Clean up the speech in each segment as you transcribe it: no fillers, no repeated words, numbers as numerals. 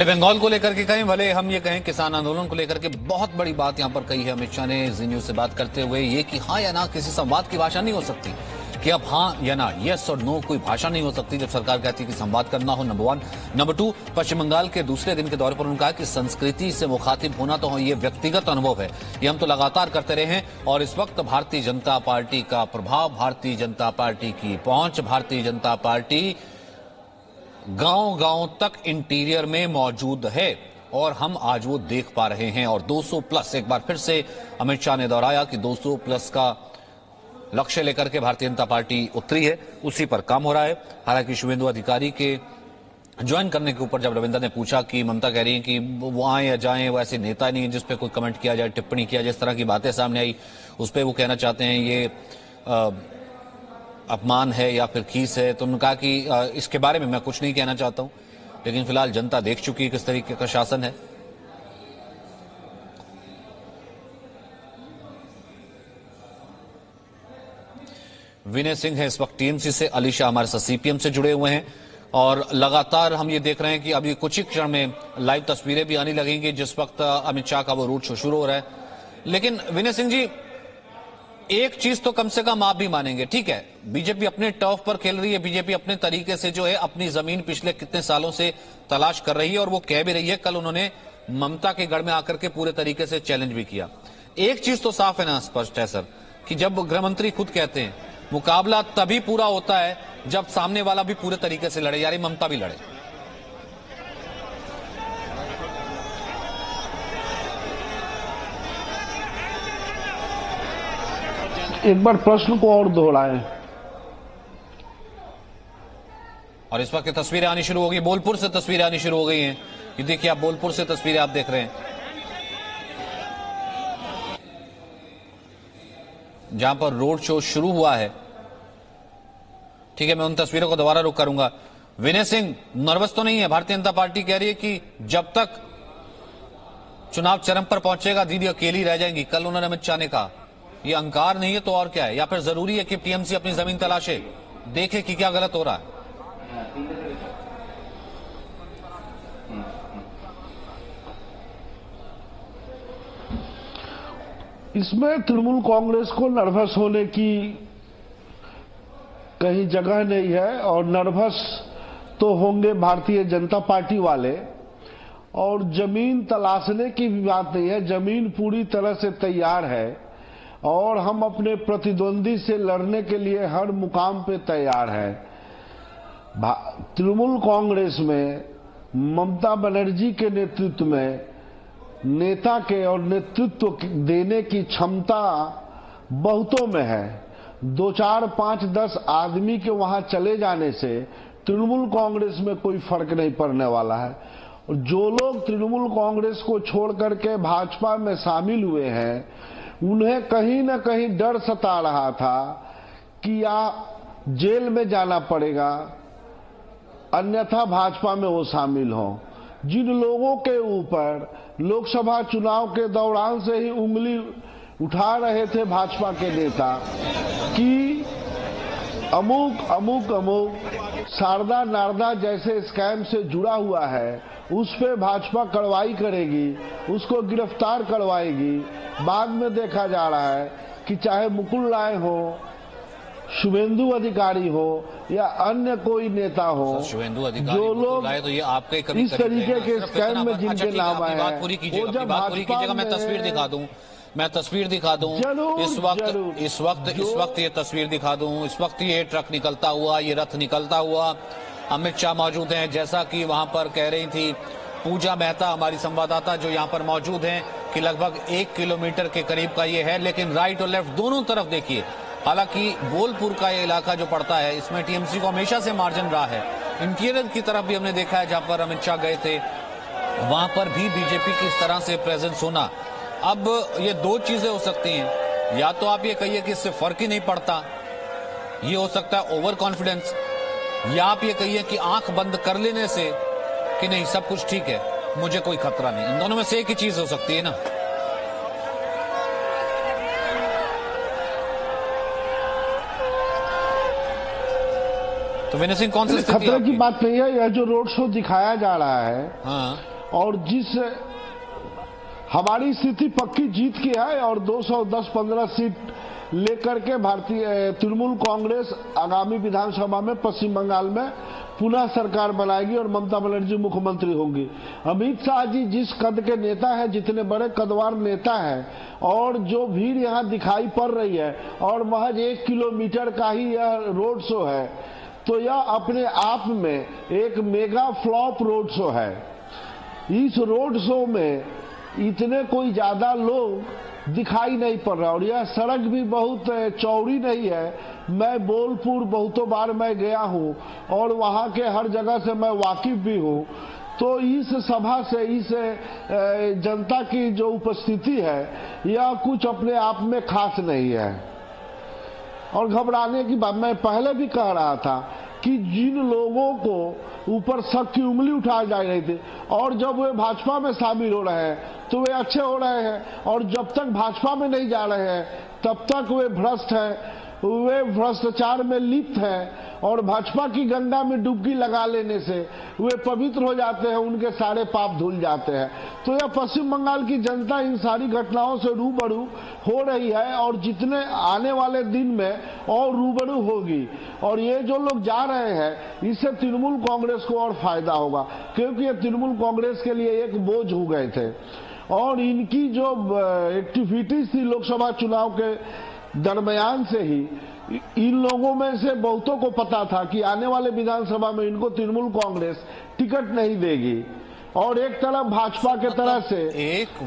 बंगाल को लेकर के कहें, भले हम ये कहें किसान आंदोलन को लेकर के बहुत बड़ी बात यहां पर कही है अमित शाह ने जी न्यूज से बात करते हुए, ये कि हाँ या ना किसी संवाद की भाषा नहीं हो सकती, कि अब हाँ या ना, यस और नो कोई भाषा नहीं हो सकती जब सरकार कहती है कि संवाद करना हो। नंबर 1। नंबर 2, पश्चिम बंगाल के दूसरे दिन के दौरे पर उन्होंने कहा कि संस्कृति से मुखातिब होना तो ये व्यक्तिगत अनुभव है, ये हम तो लगातार करते रहे हैं और इस वक्त भारतीय जनता पार्टी का प्रभाव, भारतीय जनता पार्टी की पहुंच, भारतीय जनता पार्टी गांव-गांव तक इंटीरियर में मौजूद है और हम आज वो देख पा रहे हैं। और 200 प्लस, एक बार फिर से अमित शाह ने दोहराया कि 200 प्लस का लक्ष्य लेकर के भारतीय जनता पार्टी उतरी है, उसी पर काम हो रहा है। हालांकि शुभेंदु अधिकारी के ज्वाइन करने के ऊपर जब रविंदर ने पूछा कि ममता कह रही है कि वो आए या जाएं, वो ऐसे नेता नहीं है जिस पे कोई कमेंट किया जाए, टिप्पणी किया जाए, इस तरह की बातें सामने आई, उस पर वो कहना चाहते हैं ये अपमान है या फिर खीस है। तो उन्होंने कहा कि इसके बारे में मैं कुछ नहीं कहना चाहता हूं, लेकिन फिलहाल जनता देख चुकी है किस तरीके का शासन है। विनय सिंह है इस वक्त टीएमसी से, अली शाह हमारे साथ सीपीएम से जुड़े हुए हैं और लगातार हम ये देख रहे हैं कि अभी कुछ ही क्षण में लाइव तस्वीरें भी आने लगेंगी जिस वक्त अमित शाह का वो रोड शो शुरू हो रहा है। लेकिन विनय सिंह जी, एक चीज तो कम से कम आप भी मानेंगे, ठीक है, बीजेपी अपने टर्फ पर खेल रही है, बीजेपी अपने तरीके से जो है अपनी जमीन पिछले कितने सालों से तलाश कर रही है और वो कह भी रही है। कल उन्होंने ममता के गढ़ में आकर के पूरे तरीके से चैलेंज भी किया। एक चीज तो साफ है ना, स्पष्ट है सर, कि जब गृह मंत्री खुद कहते हैं मुकाबला तभी पूरा होता है जब सामने वाला भी पूरे तरीके से लड़े, यानी ममता भी लड़े। एक बार प्रश्न को और दोहराएं। और इस वक्त तस्वीरें आनी शुरू हो गई, बोलपुर से तस्वीरें आनी शुरू हो गई हैं। ये देखिए, आप बोलपुर से तस्वीरें आप देख रहे हैं, जहां पर रोड शो शुरू हुआ है। ठीक है, मैं उन तस्वीरों को दोबारा रुक करूंगा। विनय सिंह नर्वस तो नहीं है? भारतीय जनता पार्टी कह रही है कि जब तक चुनाव चरम पर पहुंचेगा दीदी अकेली रह जाएंगी। कल उन्होंने अमित शाह ने कहा, ये अहंकार नहीं है तो और क्या है? या फिर जरूरी है कि टीएमसी अपनी जमीन तलाशे, देखे कि क्या गलत हो रहा है? इसमें तृणमूल कांग्रेस को नर्वस होने की कहीं जगह नहीं है और नर्वस तो होंगे भारतीय जनता पार्टी वाले। और जमीन तलाशने की भी बात नहीं है, जमीन पूरी तरह से तैयार है और हम अपने प्रतिद्वंदी से लड़ने के लिए हर मुकाम पे तैयार है। तृणमूल कांग्रेस में ममता बनर्जी के नेतृत्व में नेता के और नेतृत्व देने की क्षमता बहुतों में है। 2, 4, 5, 10 आदमी के वहां चले जाने से तृणमूल कांग्रेस में कोई फर्क नहीं पड़ने वाला है। और जो लोग तृणमूल कांग्रेस को छोड़ करके भाजपा में शामिल हुए हैं, उन्हें कहीं न कहीं डर सता रहा था कि या जेल में जाना पड़ेगा, अन्यथा भाजपा में वो शामिल हों। जिन लोगों के ऊपर लोकसभा चुनाव के दौरान से ही उंगली उठा रहे थे भाजपा के नेता कि अमुक शारदा नारदा जैसे स्कैम से जुड़ा हुआ है, उस पे भाजपा कार्रवाई करेगी, उसको गिरफ्तार करवाएगी। बाद में देखा जा रहा है कि चाहे मुकुल राय हो, शुभेंदु अधिकारी हो या अन्य कोई नेता हो, जो लोग तो ये आपके इस तरीके के स्कैम में जिनके नाम आए हैं, वो जब भाजपा में मैं तस्वीर दिखा दूं इस वक्त ये तस्वीर दिखा दूं, इस वक्त ये ट्रक निकलता हुआ, ये रथ निकलता हुआ, अमित शाह मौजूद हैं, जैसा कि वहां पर कह रही थी पूजा मेहता हमारी संवाददाता जो यहां पर मौजूद हैं, कि लगभग 1 किलोमीटर के करीब का ये है। लेकिन राइट और लेफ्ट दोनों तरफ देखिए, हालांकि बोलपुर का ये इलाका जो पड़ता है, इसमें टीएमसी को हमेशा से मार्जिन रहा है। इंटीरियर की तरफ भी हमने देखा है, जहां पर अमित शाह गए थे, वहां पर भी बीजेपी की इस तरह से प्रेजेंस होना। अब ये 2 चीजें हो सकती हैं, या तो आप ये कहिए कि इससे फर्क ही नहीं पड़ता, ये हो सकता है ओवर कॉन्फिडेंस, या आप ये कहिए कि आंख बंद कर लेने से कि नहीं सब कुछ ठीक है, मुझे कोई खतरा नहीं। इन दोनों में से एक ही चीज हो सकती है ना। तो विनय सिंह, कौन सी खतरे की बात नहीं है। यह जो रोड शो दिखाया जा रहा है, हाँ, और जिस हमारी स्थिति पक्की जीत की है और 210-15 सीट लेकर के भारतीय तृणमूल कांग्रेस आगामी विधानसभा में पश्चिम बंगाल में पुनः सरकार बनाएगी और ममता बनर्जी मुख्यमंत्री होंगी। अमित शाह जी जिस कद के नेता है, जितने बड़े कदवार नेता है और जो भीड़ यहाँ दिखाई पड़ रही है और महज 1 किलोमीटर का ही यह रोड शो है, तो यह अपने आप में एक मेगा फ्लॉप रोड शो है। इस रोड शो में इतने कोई ज्यादा लोग दिखाई नहीं पड़ रहा और यह सड़क भी बहुत चौड़ी नहीं है। मैं बोलपुर बहुतों बार मैं गया हूं और वहां के हर जगह से मैं वाकिफ भी हूं। तो इस सभा से इस जनता की जो उपस्थिति है यह कुछ अपने आप में खास नहीं है और घबराने की बात। मैं पहले भी कह रहा था कि जिन लोगों को ऊपर शक की उंगली उठाई जा रही थी और जब वे भाजपा में शामिल हो रहे हैं तो वे अच्छे हो रहे हैं और जब तक भाजपा में नहीं जा रहे हैं तब तक वे भ्रष्ट हैं, वे भ्रष्टाचार में लिप्त हैं और भाजपा की गंगा में डुबकी लगा लेने से वे पवित्र हो जाते हैं, उनके सारे पाप धुल जाते हैं। तो यह पश्चिम बंगाल की जनता इन सारी घटनाओं से रूबरू हो रही है और जितने आने वाले दिन में और रूबरू होगी। और ये जो लोग जा रहे हैं इससे तृणमूल कांग्रेस को और फायदा होगा क्योंकि ये तृणमूल कांग्रेस के लिए एक बोझ हो गए थे और इनकी जो एक्टिविटीज थी लोकसभा चुनाव के दरमियान से ही इन लोगों में से बहुतों को पता था कि आने वाले विधानसभा में इनको तृणमूल कांग्रेस टिकट नहीं देगी और एक तरफ भाजपा के तरफ से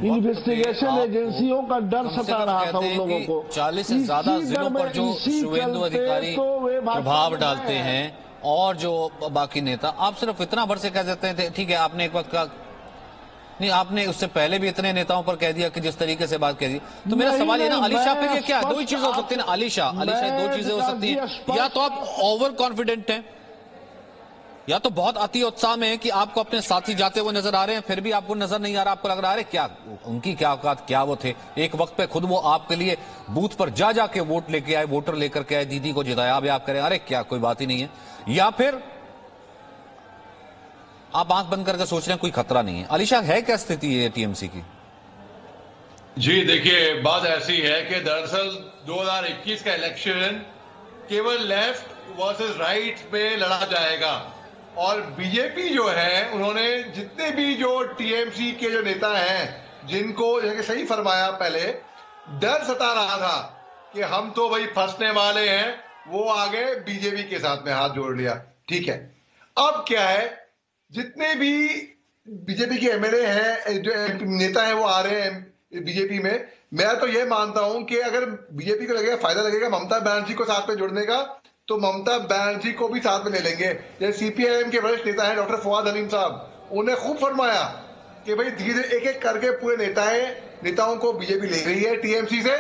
इन्वेस्टिगेशन एजेंसियों का डर सता रहा था उन लोगों को। 40 से ज्यादा जिलों पर जो शुभेंदु अधिकारी प्रभाव डालते हैं और जो बाकी नेता, आप सिर्फ इतना भर से कह देते हैं ठीक है आपने एक वक्त का नहीं, आपने उससे पहले भी इतने नेताओं पर कह दिया कि जिस तरीके से बात कह दी। तो मेरा सवाल ये ना अलीशा फिर ये क्या दो ही चीजें हो सकती है ना अलीशा दो चीजें हो सकती हैं, या तो आप ओवर कॉन्फिडेंट हैं या तो बहुत अति उत्साह में है कि आपको अपने साथी जाते हुए नजर आ रहे हैं फिर भी आपको नजर नहीं आ रहा, आपको लग रहा है क्या उनकी क्या औकात, क्या वो थे एक वक्त पे खुद वो आपके लिए बूथ पर जा जाके वोट लेके आए, वोटर लेकर के आए, दीदी को जिताया, अभी आप करें अरे क्या कोई बात ही नहीं है, या फिर आप आंख बंद करके सोच रहे हैं कोई खतरा नहीं है। अलीशा है क्या स्थिति है टीएमसी की? जी देखिए बात ऐसी है कि दरअसल 2021 का इलेक्शन केवल लेफ्ट वर्सेस राइट में लड़ा जाएगा और बीजेपी जो है उन्होंने जितने भी जो टीएमसी के जो नेता हैं जिनको सही फरमाया, पहले डर सता रहा था कि हम तो भाई फंसने वाले हैं, वो आगे बीजेपी के साथ में हाथ जोड़ लिया। ठीक है, अब क्या है, जितने भी बीजेपी के एमएलए हैं जो नेता हैं वो आ रहे हैं बीजेपी में। मैं तो ये मानता हूं कि अगर बीजेपी को लगेगा फायदा लगेगा ममता बनर्जी को साथ में जोड़ने का तो ममता बनर्जी को भी साथ में ले लेंगे। जैसे सीपीआईएम के वरिष्ठ नेता हैं डॉक्टर फवाद हलीम साहब, उन्हें खूब फरमाया कि भाई धीरे एक एक करके पूरे नेताओं को बीजेपी ले रही है टीएमसी से,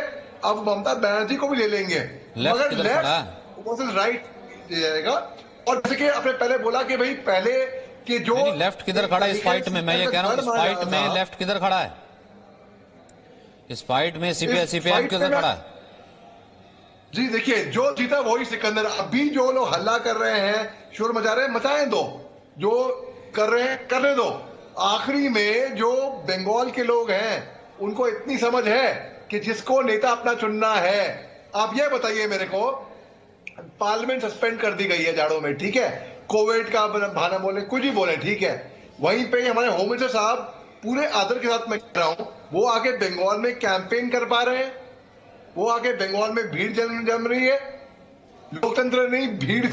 अब ममता बनर्जी को भी ले लेंगे, मगर लेफ्ट वर्सेस राइट जाएगा। और जैसे कि आपने पहले बोला कि भाई पहले कि जो लेफ्ट किधर खड़ा है इस फाइट में, मैं ये कह रहा हूं इस फाइट में लेफ्ट किधर खड़ा है, इस फाइट में सीपीआईएम किधर खड़ा है? जी देखिए जो जीता वही सिकंदर। अभी जो लोग हल्ला कर रहे हैं, शोर मचा रहे हैं, मचाएं दो, जो कर रहे हैं करने दो। आखिरी में जो बंगाल के लोग हैं उनको इतनी समझ है कि जिसको नेता अपना चुनना है। आप ये बताइए मेरे को, पार्लियामेंट सस्पेंड कर दी गई है जाड़ों में, ठीक है, कोविड का बहाना बोले कुछ भी बोले, ठीक है, वहीं पे हमारे होम मिनिस्टर साहब पूरे आदर के साथ मैं कह रहा हूं वो आगे बंगाल में कैंपेन कर पा रहे हैं, वो आगे बंगाल में भीड़ जम रही है। लोकतंत्र नहीं भीड़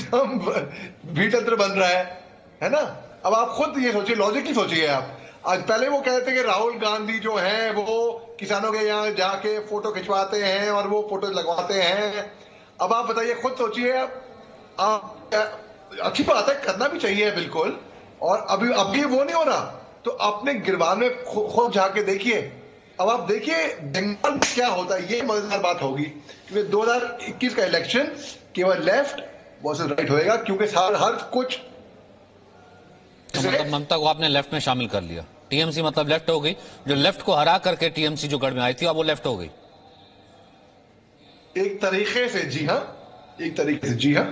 तंत्र बन रहा है ना। अब आप खुद ये सोचिए, लॉजिकली सोचिए आप। आज पहले वो कहते थे कि राहुल गांधी जो हैं वो किसानों के यहाँ जाके फोटो खिंचवाते हैं और वो फोटो लगवाते हैं। अब आप बताइए, खुद सोचिए आप अच्छी बात है, करना भी चाहिए बिल्कुल, और अभी वो नहीं हो रहा तो अपने गिरबान में खुद जाके देखिए। अब आप देखिए बंगाल में क्या होता है, ये मजेदार बात होगी कि 2021 का इलेक्शन केवल लेफ्ट वर्सेस राइट होएगा, क्योंकि हर कुछ तो मतलब ममता को आपने लेफ्ट में शामिल कर लिया, टीएमसी मतलब लेफ्ट हो गई, जो लेफ्ट को हरा करके टीएमसी जो गढ़ में आई थी अब वो लेफ्ट हो गई एक तरीके से। जी हाँ, एक तरीके से, जी हाँ।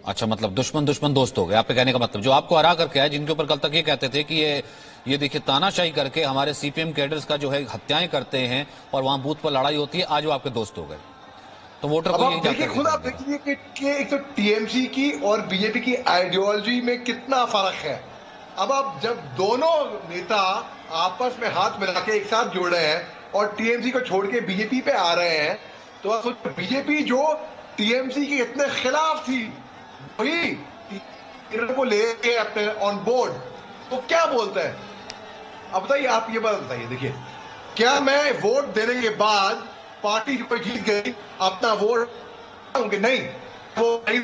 अच्छा, मतलब दुश्मन दुश्मन दोस्त हो गए, आपके कहने का मतलब। जो आपको हरा करके आए, जिनके ऊपर कल तक ये कहते थे कि ये देखिए तानाशाही करके हमारे सीपीएम कैडर्स का जो है हत्याएं करते हैं और वहां बूथ पर लड़ाई होती है, आज वो आपके दोस्त हो गए। तो वोटर को यही देखिए, खुद आप देखिए कि एक तो टीएमसी की और बीजेपी की आइडियोलॉजी में कितना फर्क है। अब आप जब दोनों नेता आपस में हाथ मिला के एक साथ जुड़ रहे हैं और टीएमसी को छोड़ के बीजेपी पे आ रहे हैं, तो आप सोचिए बीजेपी जो टीएमसी के इतने खिलाफ थी, वही को लेके अपने ऑन बोर्ड, तो क्या बोलते हैं। अब बताइए, आप ये बात बताइए, देखिए क्या मैं वोट देने के बाद पार्टी जो जीत गई अपना वोट नहीं, वो नहीं।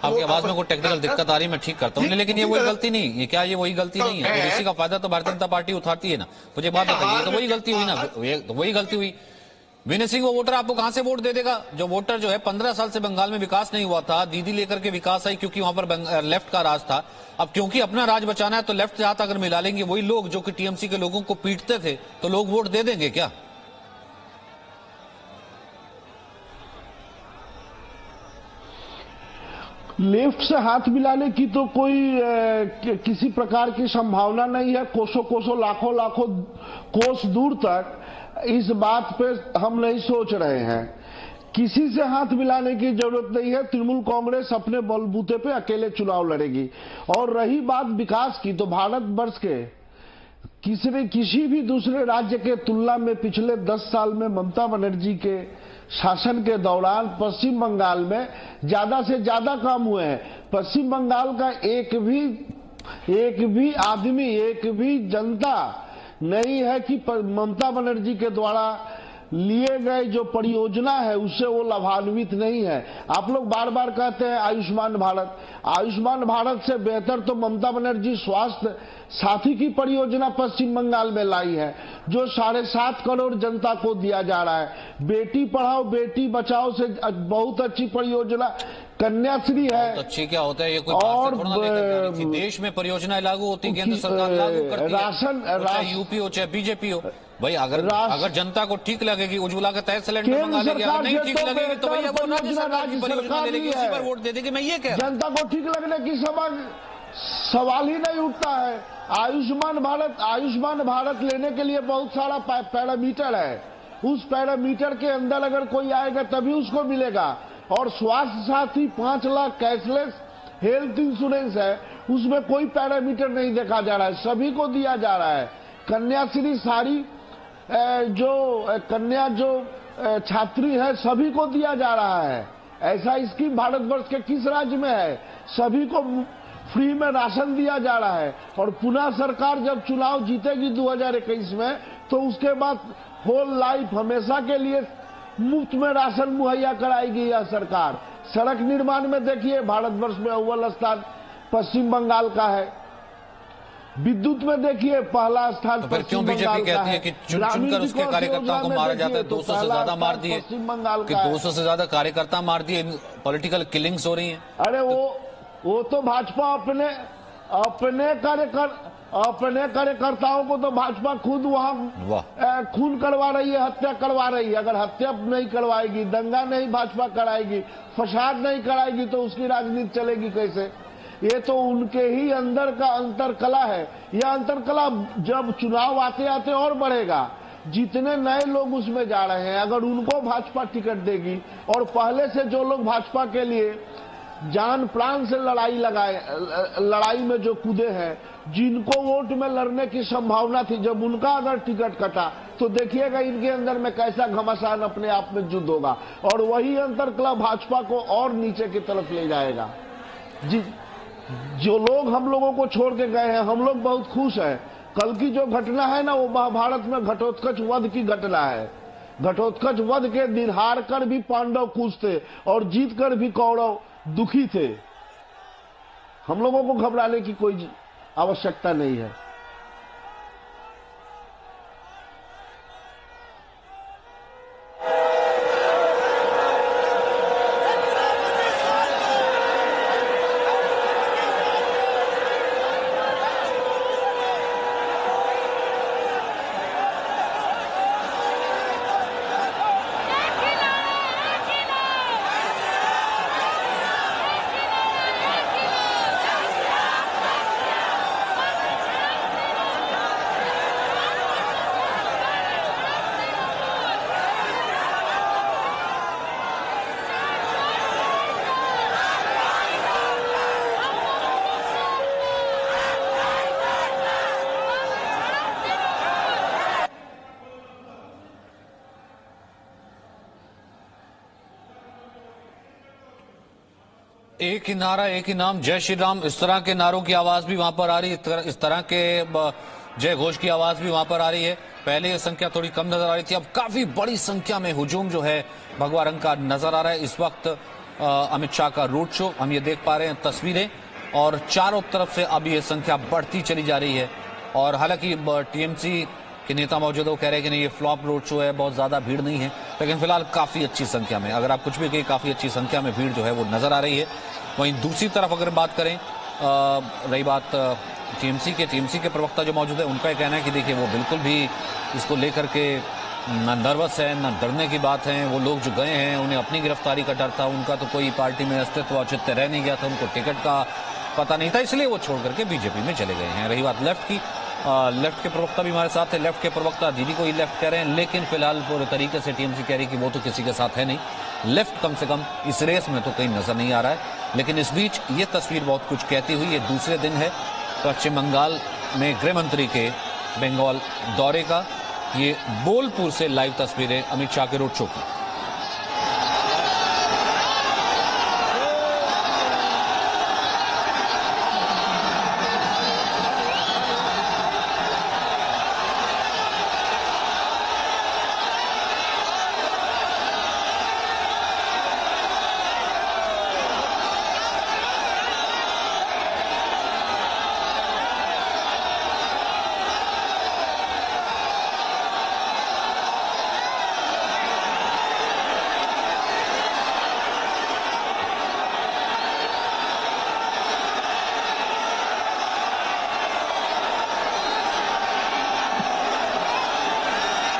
आपकी आवाज में कोई टेक्निकल दिक्कत आ रही है, मैं ठीक करता हूँ, लेकिन ये वही गलती नहीं, ये क्या ये वही गलती नहीं है? इसी का फायदा तो भारतीय जनता पार्टी उठाती है ना। मुझे बात बताइए, तो वही गलती हुई ना, तो वही गलती हुई। विनय सिंह वो वोटर आपको कहां से वोट दे देगा? जो वोटर जो है 15 साल से बंगाल में विकास नहीं हुआ था, दीदी लेकर के विकास आई क्योंकि वहां पर लेफ्ट का राज था। अब क्योंकि अपना राज बचाना है तो लेफ्ट से हाथ अगर मिला लेंगे वही लोग जो कि टीएमसी के लोगों को पीटते थे, तो लोग वोट दे देंगे क्या? लेफ्ट से हाथ मिलाने की तो कोई किसी प्रकार की संभावना नहीं है। कोसों कोसों लाखों लाखों कोस दूर तक इस बात पे हम नहीं सोच रहे हैं। किसी से हाथ मिलाने की जरूरत नहीं है। तृणमूल कांग्रेस अपने बलबूते पे अकेले चुनाव लड़ेगी। और रही बात विकास की, तो भारतवर्ष के किसी भी दूसरे राज्य के तुलना में पिछले 10 साल में ममता बनर्जी के शासन के दौरान पश्चिम बंगाल में ज्यादा से ज्यादा काम हुए हैं। पश्चिम बंगाल का एक भी आदमी, एक भी जनता नहीं है कि ममता बनर्जी के द्वारा लिए गए जो परियोजना है उससे वो लाभान्वित नहीं है। आप लोग बार बार कहते हैं आयुष्मान भारत। आयुष्मान भारत से बेहतर तो ममता बनर्जी स्वास्थ्य साथी की परियोजना पश्चिम बंगाल में लाई है, जो 7.5 करोड़ जनता को दिया जा रहा है। बेटी पढ़ाओ बेटी बचाओ से बहुत अच्छी परियोजना कन्याश्री है। तो अच्छी क्या होता है, ये कोई बात से थोड़ा ना लेकर जानी थी। देश में परियोजनाएं लागू होती, केंद्र सरकार लागू करती है, चाहे यूपी हो चाहे बीजेपी हो। भाई अगर जनता को ठीक लगेगी उज्ज्वला का तय सिलेंडर मंगा लेगी, अगर नहीं ठीक लगेगी तो भैया वो राज्य सरकार की परियोजना ले लेगी, उसी पर वोट दे देगी। मैं ये कह रहा हूं, जनता को ठीक लगने की सवाल ही नहीं उठता है। आयुष्मान भारत लेने के लिए बहुत सारा पैरामीटर है। उस पैरामीटर के अंदर अगर कोई आएगा तभी उसको मिलेगा। और स्वास्थ्य साथी 5 लाख कैशलेस हेल्थ इंश्योरेंस है, उसमें कोई पैरामीटर नहीं देखा जा रहा है, सभी को दिया जा रहा है। कन्याश्री सारी कन्या छात्री है सभी को दिया जा रहा है। ऐसा स्कीम भारतवर्ष के किस राज्य में है? सभी को फ्री में राशन दिया जा रहा है। और पुनः सरकार जब चुनाव जीतेगी 2021 में, तो उसके बाद होल लाइफ हमेशा के लिए मुफ्त में राशन मुहैया कराएगी यह सरकार। सड़क निर्माण में देखिए भारतवर्ष में अव्वल स्थान पश्चिम बंगाल का है। विद्युत में देखिए पहला स्थान तो फिर क्यों बीजेपी कहती है कि चुन चुनकर उसके कार्यकर्ताओं को मारा जाता है? 200 से ज्यादा मार दिए, पश्चिम बंगाल कि 200 से ज्यादा कार्यकर्ता मार दिए, पॉलिटिकल किलिंग्स हो रही हैं। अरे वो तो भाजपा अपने कार्यकर्ताओं को तो भाजपा खुद वहां खून करवा रही है, हत्या करवा रही है। अगर हत्या नहीं करवाएगी, दंगा नहीं भाजपा कराएगी, फसाद नहीं कराएगी, तो उसकी राजनीति चलेगी कैसे? ये तो उनके ही अंदर का अंतरकला है। यह अंतरकला जब चुनाव आते आते और बढ़ेगा। जितने नए लोग उसमें जा रहे हैं, अगर उनको भाजपा टिकट देगी, और पहले से जो लोग भाजपा के लिए जान प्राण से लड़ाई में जो कूदे हैं, जिनको वोट में लड़ने की संभावना थी, जब उनका अगर टिकट कटा तो देखिएगा इनके अंदर में कैसा घमासान अपने आप में युद्ध होगा। और वही अंतरकला भाजपा को और नीचे की तरफ ले जाएगा। जो लोग हम लोगों को छोड़ के गए हैं, हम लोग बहुत खुश हैं। कल की जो घटना है ना, वो महाभारत में घटोत्कच वध की घटना है। घटोत्कच वध के दिन हार कर भी पांडव खुश थे और जीत कर भी कौरव दुखी थे। हम लोगों को घबराने की कोई आवश्यकता नहीं है। एक ही नारा एक ही नाम जय श्री राम, इस तरह के नारों की आवाज भी वहां पर आ रही है, इस तरह के जय घोष की आवाज भी वहां पर आ रही है। पहले ये संख्या थोड़ी कम नजर आ रही थी, अब काफी बड़ी संख्या में हुजूम जो है भगवा रंग का नजर आ रहा है। इस वक्त अमित शाह का रोड शो हम ये देख पा रहे हैं तस्वीरें, और चारों तरफ से अब ये संख्या बढ़ती चली जा रही है। और हालांकि टीएमसी के नेता मौजूद, वो कह रहे हैं कि नहीं ये फ्लॉप रोड शो है, बहुत ज्यादा भीड़ नहीं है, लेकिन फिलहाल काफी अच्छी संख्या में, अगर आप कुछ भी कहें, काफी अच्छी संख्या में भीड़ जो है वो नजर आ रही है। वहीं दूसरी तरफ अगर बात करें, रही बात टीएमसी के प्रवक्ता जो मौजूद है, उनका यह कहना है कि देखिए वो बिल्कुल भी इसको लेकर के न नर्वस है, न डरने की बात है। वो लोग जो गए हैं उन्हें अपनी गिरफ्तारी का डर था, उनका तो कोई पार्टी में अस्तित्व औचित्य रह नहीं गया था, उनको टिकट का पता नहीं था, इसलिए वो छोड़ करके बीजेपी में चले गए हैं। रही बात लेफ्ट की, लेफ्ट के प्रवक्ता भी हमारे साथ है, लेफ्ट के प्रवक्ता दीदी को ही लेफ्ट कह रहे हैं, लेकिन फिलहाल पूरे तरीके से टीएमसी कह रही कि वो तो किसी के साथ है नहीं, लेफ्ट कम से कम इस रेस में तो कहीं नजर नहीं आ रहा है। लेकिन इस बीच ये तस्वीर बहुत कुछ कहती हुई, ये दूसरे दिन है पश्चिम बंगाल में गृह मंत्री के बंगाल दौरे का, ये बोलपुर से लाइव तस्वीरें अमित शाह के रोड शो की।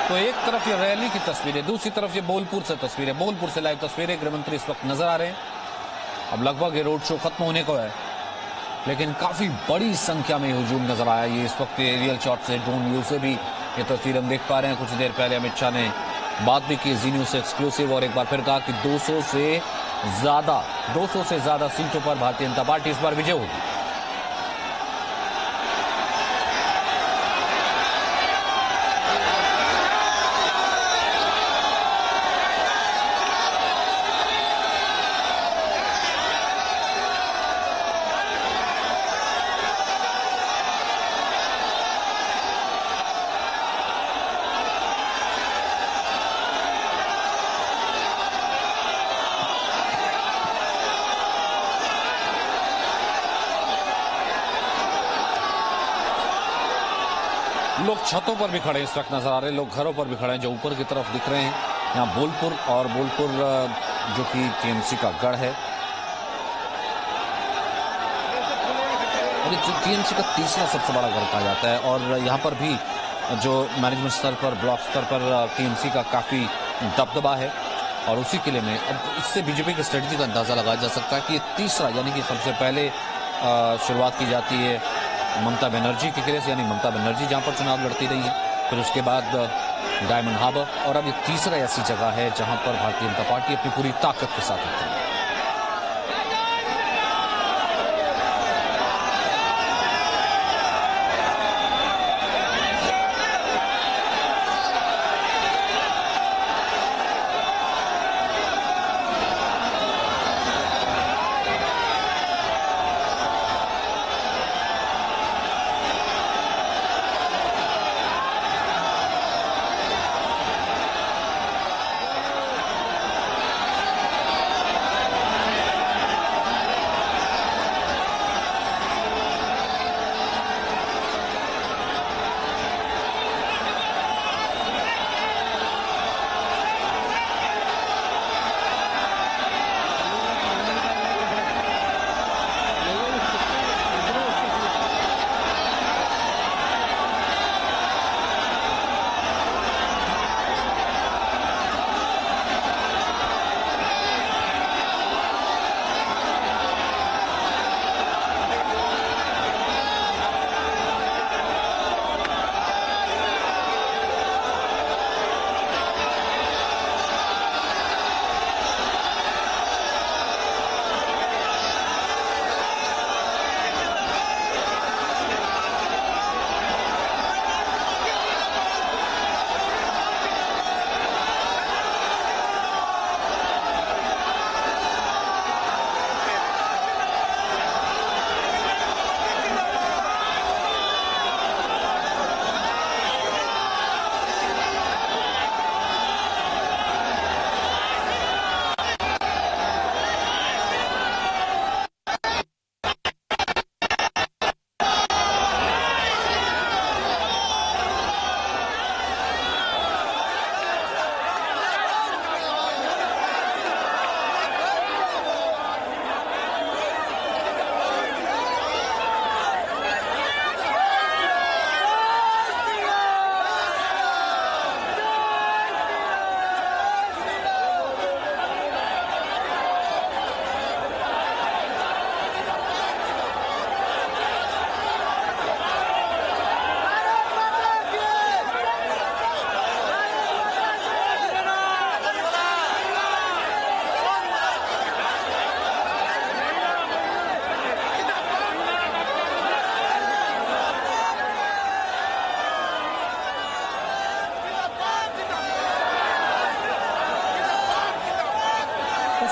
तो एक तरफ ये रैली की तस्वीरें, दूसरी तरफ ये बोलपुर से तस्वीरें, बोलपुर से लाइव तस्वीरें, गृहमंत्री इस वक्त नजर आ रहे हैं। अब लगभग ये रोड शो खत्म होने को है, लेकिन काफी बड़ी संख्या में हुजूम नजर आया। ये इस वक्त एरियल शॉट से, ड्रोन व्यू से भी ये तस्वीर हम देख पा रहे हैं। कुछ देर पहले अमित शाह ने बात भी की जी न्यूज से एक्सक्लूसिव, और एक बार फिर कहा कि 200 से ज्यादा सीटों पर भारतीय जनता पार्टी इस बार विजय होगी। लोग छतों पर भी खड़े इस वक्त नजर आ रहे हैं, लोग घरों पर भी खड़े हैं जो ऊपर की तरफ दिख रहे हैं। यहाँ बोलपुर, और बोलपुर जो कि टीएमसी का गढ़ है, और टीएमसी का तीसरा सबसे बड़ा गढ़ कहा जाता है। और यहाँ पर भी जो मैनेजमेंट स्तर पर, ब्लॉक स्तर पर टीएमसी का काफी दबदबा है, और उसी किले में अब इससे बीजेपी की स्ट्रेटजी का अंदाजा लगाया जा सकता है कि तीसरा, यानी कि सबसे पहले शुरुआत की जाती है ममता बनर्जी के किले से, यानी ममता बनर्जी जहां पर चुनाव लड़ती रही है, फिर उसके बाद डायमंड हार्बर, और अब ये तीसरा ऐसी जगह है जहां पर भारतीय जनता पार्टी अपनी पूरी ताकत के साथ होती है।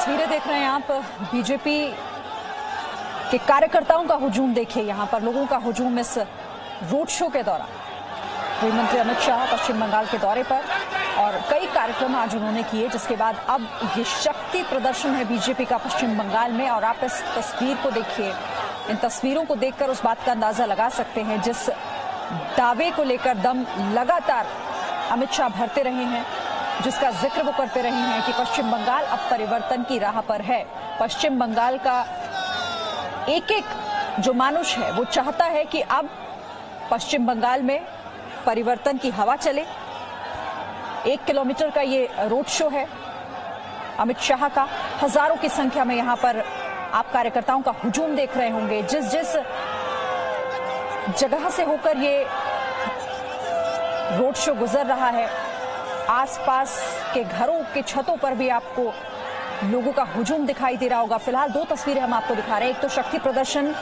तस्वीरें देख रहे हैं आप, बीजेपी के कार्यकर्ताओं का हुजूम देखिए, यहां पर लोगों का हुजूम इस रोड शो के दौरान। गृह मंत्री अमित शाह पश्चिम बंगाल के दौरे पर और कई कार्यक्रम आज उन्होंने किए, जिसके बाद अब ये शक्ति प्रदर्शन है बीजेपी का पश्चिम बंगाल में। और आप इस तस्वीर को देखिए, इन तस्वीरों को देखकर उस बात का अंदाजा लगा सकते हैं जिस दावे को लेकर दम लगातार अमित शाह भरते रहे हैं, जिसका जिक्र वो करते रहे हैं कि पश्चिम बंगाल अब परिवर्तन की राह पर है। पश्चिम बंगाल का एक एक जो मानुष है वो चाहता है कि अब पश्चिम बंगाल में परिवर्तन की हवा चले। 1 किलोमीटर का ये रोड शो है अमित शाह का। हजारों की संख्या में यहां पर आप कार्यकर्ताओं का हुजूम देख रहे होंगे। जिस जिस जगह से होकर ये रोड शो गुजर रहा है, आसपास के घरों के छतों पर भी आपको लोगों का हुजूम दिखाई दे रहा होगा। फिलहाल 2 तस्वीरें हम आपको दिखा रहे हैं। एक तो शक्ति प्रदर्शन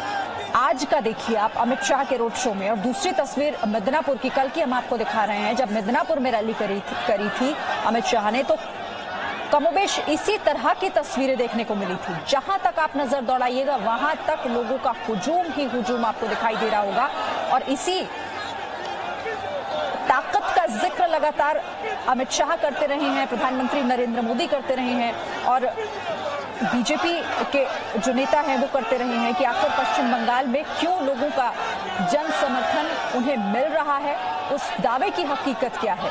आज का देखिए आप अमित शाह के रोड शो में, और दूसरी तस्वीर मिदनापुर की कल की हम आपको दिखा रहे हैं, जब मिदनापुर में रैली करी थी अमित शाह ने, तो कमोबेश इसी तरह की तस्वीरें देखने को मिली थी। जहां तक आप नजर दौड़ाइएगा वहां तक लोगों का हुजूम ही हुजूम आपको दिखाई दे रहा होगा। और इसी ताकत का जिक्र लगातार अमित शाह करते रहे हैं, प्रधानमंत्री नरेंद्र मोदी करते रहे हैं, और बीजेपी के जो नेता हैं वो करते रहे हैं कि आखिर पश्चिम बंगाल में क्यों लोगों का जन समर्थन उन्हें मिल रहा है, उस दावे की हकीकत क्या है।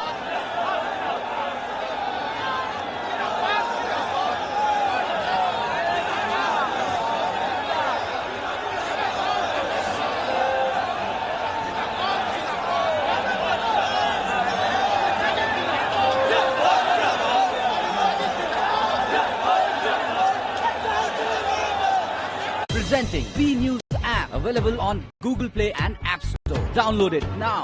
Presenting B News app, available on Google Play and App Store. Download it now.